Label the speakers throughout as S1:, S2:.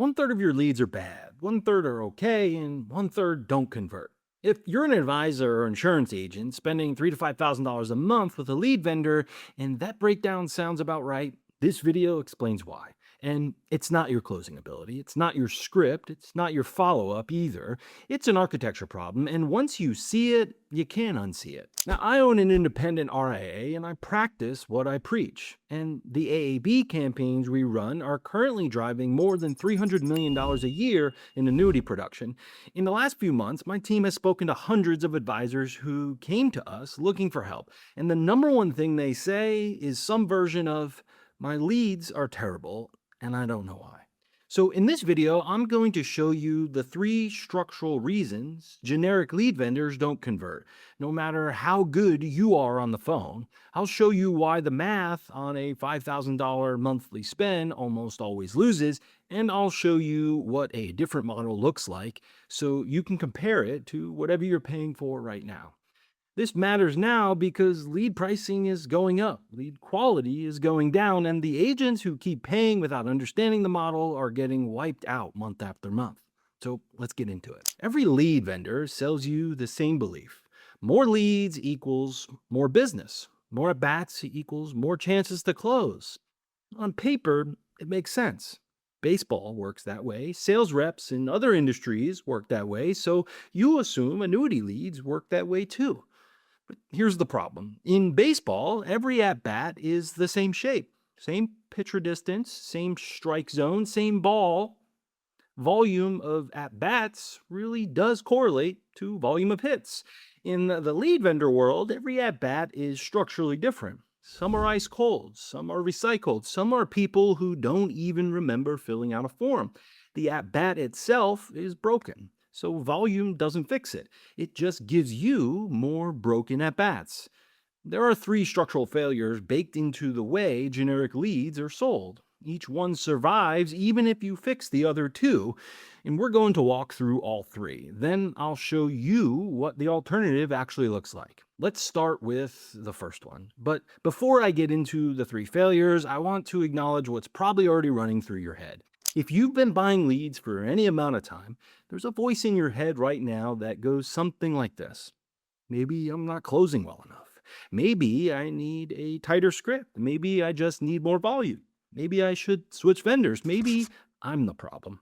S1: One third of your leads are bad, one third are okay, and one third don't convert. If you're an advisor or insurance agent spending $3,000 to $5,000 a month with a lead vendor, and that breakdown sounds about right, this video explains why. And it's not your closing ability, it's not your script, it's not your follow up either. It's an architecture problem, and once you see it, you can't unsee it. Now, I own an independent RIA and I practice what I preach. And the AAB campaigns we run are currently driving more than $300 million a year in annuity production. In the last few months, my team has spoken to hundreds of advisors who came to us looking for help. And the number one thing they say is some version of, "My leads are terrible, and I don't know why." So in this video, I'm going to show you the 3 structural reasons generic lead vendors don't convert. No matter how good you are on the phone, I'll show you why the math on a $5,000 monthly spend almost always loses, and I'll show you what a different model looks like so you can compare it to whatever you're paying for right now. This matters now because lead pricing is going up, lead quality is going down, and the agents who keep paying without understanding the model are getting wiped out month after month. So let's get into it. Every lead vendor sells you the same belief: more leads equals more business, more at bats equals more chances to close. On paper, it makes sense. Baseball works that way, sales reps in other industries work that way, so you assume annuity leads work that way too. But here's the problem. In baseball, every at bat is the same shape, same pitcher distance, same strike zone, same ball. Volume of at bats really does correlate to volume of hits. In the lead vendor world, every at bat is structurally different. Some are ice cold, some are recycled, some are people who don't even remember filling out a form. The at bat itself is broken, so volume doesn't fix it. It just gives you more broken at bats. There are 3 structural failures baked into the way generic leads are sold. Each one survives even if you fix the other 2, and we're going to walk through all 3. Then I'll show you what the alternative actually looks like. Let's start with the first one. But before I get into the 3 failures, I want to acknowledge what's probably already running through your head. If you've been buying leads for any amount of time, there's a voice in your head right now that goes something like this: maybe I'm not closing well enough. Maybe I need a tighter script. Maybe I just need more volume. Maybe I should switch vendors. Maybe I'm the problem.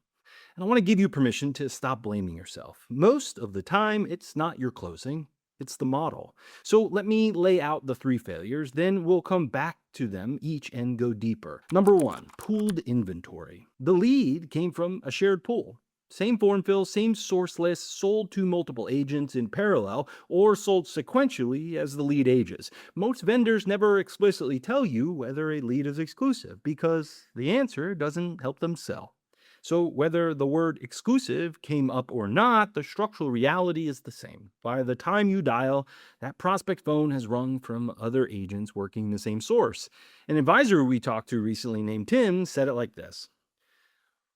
S1: And I want to give you permission to stop blaming yourself. Most of the time, it's not your closing, it's the model. So let me lay out the 3 failures, then we'll come back to them each and go deeper. Number 1, pooled inventory. The lead came from a shared pool. Same form fill, same source list, sold to multiple agents in parallel or sold sequentially as the lead ages. Most vendors never explicitly tell you whether a lead is exclusive because the answer doesn't help them sell. So whether the word exclusive came up or not, the structural reality is the same. By the time you dial, that prospect phone has rung from other agents working the same source. An advisor we talked to recently named Tim said it like this: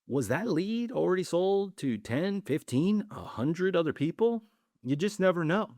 S1: "Was that lead already sold to 10, 15, 100 other people? You just never know."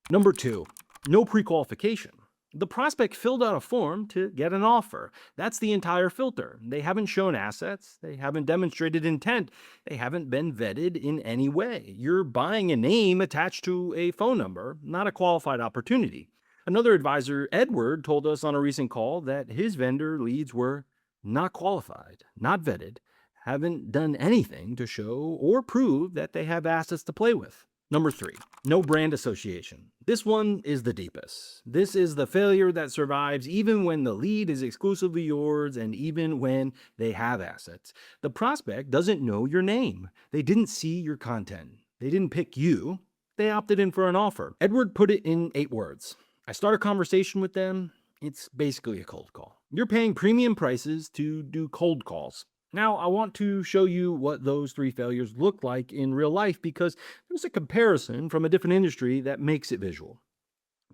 S1: Number 2, no pre-qualification. The prospect filled out a form to get an offer. That's the entire filter. They haven't shown assets. They haven't demonstrated intent. They haven't been vetted in any way. You're buying a name attached to a phone number, not a qualified opportunity. Another advisor, Edward, told us on a recent call that his vendor leads were not qualified, not vetted, haven't done anything to show or prove that they have assets to play with. Number 3, no brand association. This one is the deepest. This is the failure that survives even when the lead is exclusively yours and even when they have assets. The prospect doesn't know your name. They didn't see your content. They didn't pick you. They opted in for an offer. Edward put it in 8 words. I start a conversation with them. It's basically a cold call. You're paying premium prices to do cold calls. Now, I want to show you what those 3 failures look like in real life because there's a comparison from a different industry that makes it visual.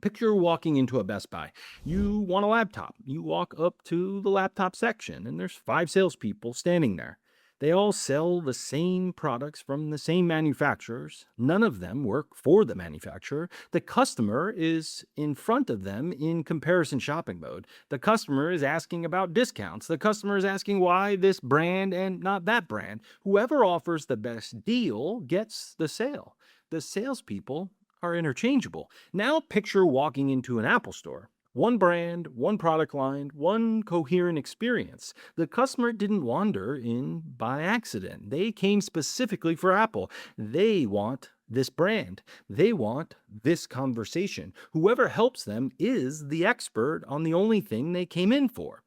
S1: Picture walking into a Best Buy. You want a laptop. You walk up to the laptop section, and there's 5 salespeople standing there. They all sell the same products from the same manufacturers. None of them work for the manufacturer. The customer is in front of them in comparison shopping mode. The customer is asking about discounts. The customer is asking why this brand and not that brand. Whoever offers the best deal gets the sale. The salespeople are interchangeable. Now picture walking into an Apple store. One brand, one product line, one coherent experience. The customer didn't wander in by accident. They came specifically for Apple. They want this brand. They want this conversation. Whoever helps them is the expert on the only thing they came in for.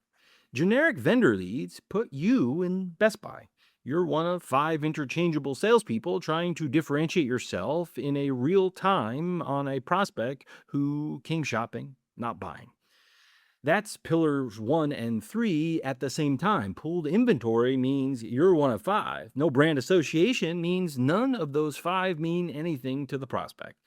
S1: Generic vendor leads put you in Best Buy. You're one of 5 interchangeable salespeople trying to differentiate yourself in a real time on a prospect who came shopping, not buying. That's pillars 1 and 3 at the same time. Pooled inventory means you're one of 5. No brand association means none of those 5 mean anything to the prospect.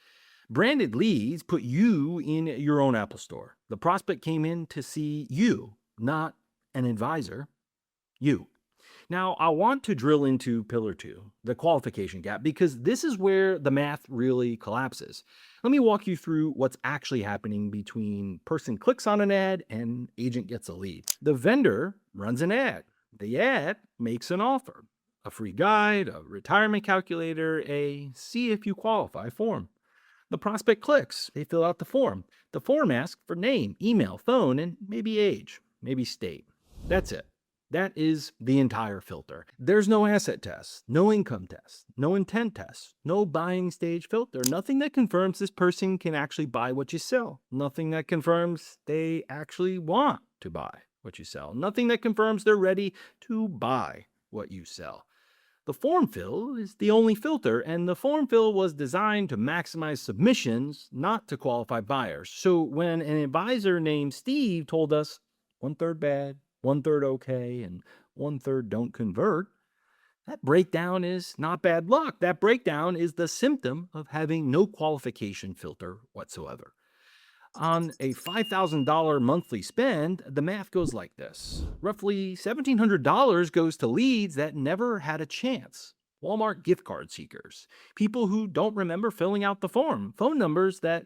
S1: Branded leads put you in your own Apple store. The prospect came in to see you, not an advisor. You. Now, I want to drill into pillar 2, the qualification gap, because this is where the math really collapses. Let me walk you through what's actually happening between person clicks on an ad and agent gets a lead. The vendor runs an ad. The ad makes an offer, a free guide, a retirement calculator, a see if you qualify form. The prospect clicks. They fill out the form. The form asks for name, email, phone, and maybe age, maybe state. That's it. That is the entire filter. There's no asset test, no income test, no intent test, no buying stage filter, nothing that confirms this person can actually buy what you sell, nothing that confirms they actually want to buy what you sell, nothing that confirms they're ready to buy what you sell. The form fill is the only filter, and the form fill was designed to maximize submissions, not to qualify buyers. So when an advisor named Steve told us 1/3 bad, 1/3 okay, and 1/3 don't convert, that breakdown is not bad luck. That breakdown is the symptom of having no qualification filter whatsoever. On a $5,000 monthly spend, the math goes like this. Roughly $1,700 goes to leads that never had a chance. Walmart gift card seekers, people who don't remember filling out the form, phone numbers that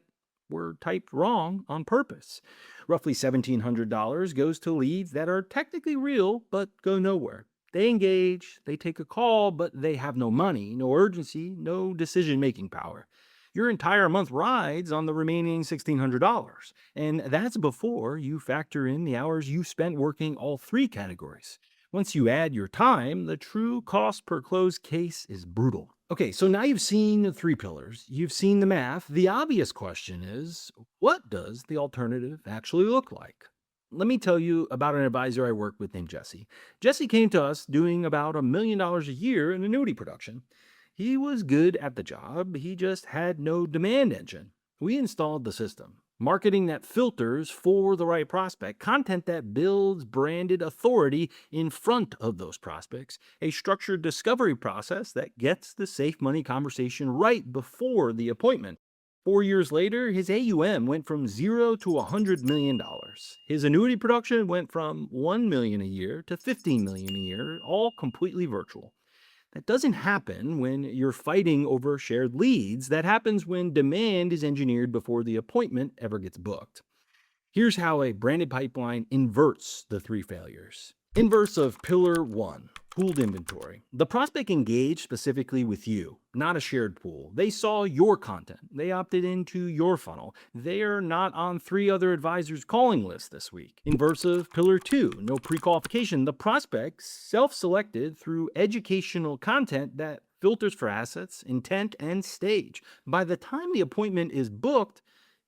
S1: were typed wrong on purpose. Roughly $1,700 goes to leads that are technically real but go nowhere. They engage, they take a call, but they have no money, no urgency, no decision-making power. Your entire month rides on the remaining $1,600, and that's before you factor in the hours you spent working all 3 categories. Once you add your time, the true cost per closed case is brutal. Okay, so now you've seen the 3 pillars, you've seen the math. The obvious question is, what does the alternative actually look like? Let me tell you about an advisor I work with named Jesse. Jesse came to us doing about $1 million a year in annuity production. He was good at the job, he just had no demand engine. We installed the system. Marketing that filters for the right prospect, content that builds branded authority in front of those prospects, a structured discovery process that gets the safe money conversation right before the appointment. 4 years later, his AUM went from 0 to $100 million. His annuity production went from $1 million a year to $15 million a year, all completely virtual. That doesn't happen when you're fighting over shared leads. That happens when demand is engineered before the appointment ever gets booked. Here's how a branded pipeline inverts the 3 failures. Inverse of pillar 1, pooled inventory. The prospect engaged specifically with you, not a shared pool. They saw your content. They opted into your funnel. They are not on 3 other advisors' calling lists this week. Inverse of pillar 2, no pre-qualification. The prospect self-selected through educational content that filters for assets, intent, and stage. By the time the appointment is booked,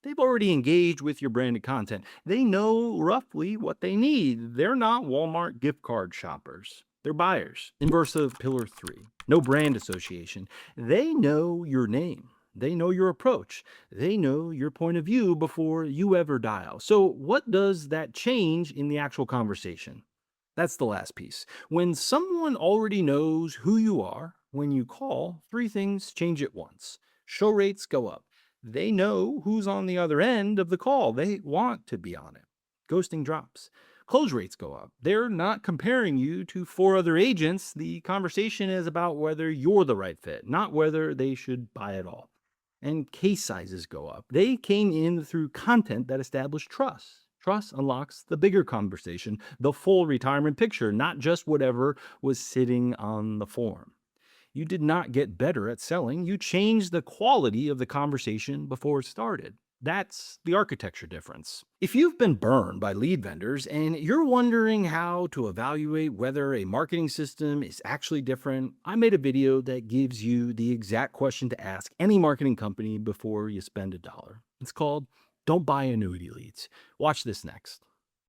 S1: they've already engaged with your branded content. They know roughly what they need. They're not Walmart gift card shoppers. They're buyers. Inverse of pillar 3, no brand association. They know your name. They know your approach. They know your point of view before you ever dial. So what does that change in the actual conversation? That's the last piece. When someone already knows who you are, when you call, 3 things change at once. Show rates go up. They know who's on the other end of the call. They want to be on it. Ghosting drops. close rates go up. They're not comparing you to four other agents. The conversation is about whether you're the right fit, not whether they should buy it all. And case sizes go up. They came in through content that established trust. Trust unlocks the bigger conversation, the full retirement picture, not just whatever was sitting on the form. You did not get better at selling. You changed the quality of the conversation before it started. That's the architecture difference. If you've been burned by lead vendors and you're wondering how to evaluate whether a marketing system is actually different, I made a video that gives you the exact question to ask any marketing company before you spend $1. It's called Don't Buy Annuity Leads. Watch this next.